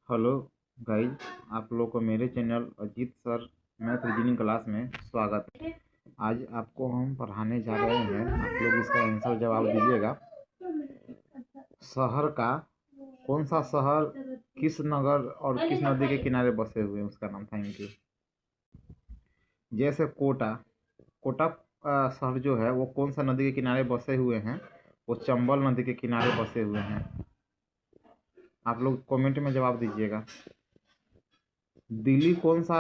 Hello guys, आप लोग को मेरे channel Ajit sir math reasoning class में स्वागत है। आज आपको हम पढ़ाने जा रहे हैं, आप लोग इसका आंसर जवाब दीजिएगा। शहर का कौन सा शहर किस नगर और किस नदी के किनारे बसे हुए हैं, उसका नाम। Thank you. जैसे कोटा कोटा शहर जो है वो कौन सा नदी के किनारे बसे हुए हैं? वो चंबल नदी के किनारे बसे हुए हैं। आप लोग कमेंट में जवाब दीजिएगा। दिल्ली कौन सा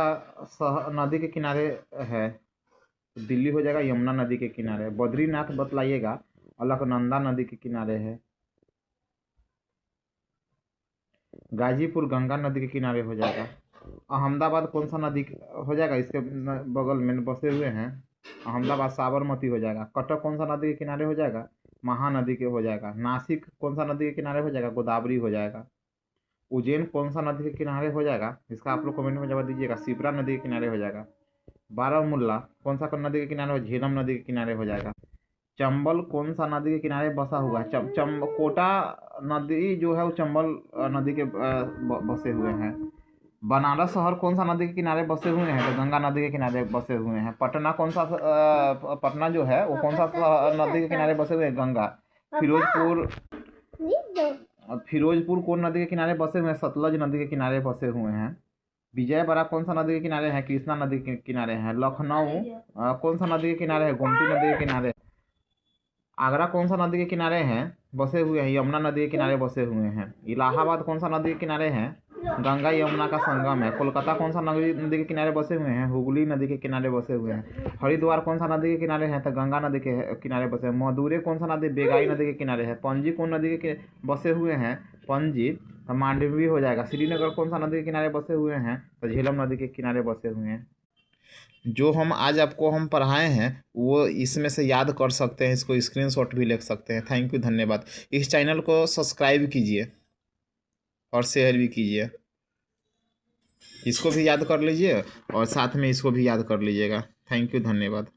नदी के किनारे है? तो दिल्ली हो जाएगा यमुना नदी के किनारे। बद्रीनाथ बतलाइएगा, अलकनंदा नदी के किनारे है। गाजीपुर गंगा नदी के किनारे हो जाएगा। अहमदाबाद कौन सा नदी हो जाएगा? इसके बगल में बसे हुए हैं। अहमदाबाद साबरमती हो जाएगा। कटक कौन सा नदी के किनारे हो जाएगा? महानदी के हो जाएगा। नासिक कौन सा नदी के किनारे हो जाएगा? गोदावरी हो जाएगा। उज्जैन कौन सा नदी के किनारे हो जाएगा? इसका आप लोग कमेंट में जवाब दीजिएगा। शिप्रा नदी के किनारे हो जाएगा। बारामूला कौन सा नदी के किनारे हो? झेलम नदी के किनारे हो जाएगा। चंबल कौन सा नदी के किनारे बसा हुआ है? कोटा नदी जो है वो चंबल नदी के बसे हुए हैं। बनारस शहर कौन सा नदी के किनारे बसे हुए हैं? तो गंगा नदी के किनारे बसे हुए हैं। पटना कौन सा पटना जो है वो कौन सा नदी के किनारे बसे हुए हैं? गंगा। फिरोजपुर फिरोजपुर कौन नदी के किनारे बसे हुए हैं? सतलज नदी के किनारे बसे हुए हैं। विजयवाड़ा कौन सा नदी के किनारे है? कृष्णा नदी के किनारे है। लखनऊ कौन सा नदी के किनारे है? गोमती नदी के किनारे। आगरा कौन सा नदी के किनारे हैं? बसे हुए हैं। यमुना नदी के किनारे बसे हुए हैं। इलाहाबाद कौन सा नदी के किनारे हैं? गंगा यमुना का संगम है। कोलकाता कौन सा नदी के किनारे बसे हुए हैं? हुगली नदी के किनारे बसे हुए हैं। हरिद्वार कौन सा नदी के किनारे हैं? तो गंगा नदी के किनारे बसे हैं। मदुरै कौन सा नदी? बेगाई नदी के किनारे है। पणजी कौन नदी के बसे हुए हैं? पणजी तो मांडवी हो जाएगा। श्रीनगर कौन सा नदी के किनारे बसे हुए हैं? तो झेलम नदी के किनारे बसे हुए हैं। जो हम आज आपको हम पढ़ाए हैं वो इसमें से याद कर सकते हैं, इसको स्क्रीनशॉट भी ले सकते हैं। थैंक यू, धन्यवाद। इस चैनल को सब्सक्राइब कीजिए और शेयर भी कीजिए। इसको भी याद कर लीजिए और साथ में इसको भी याद कर लीजिएगा। थैंक यू, धन्यवाद।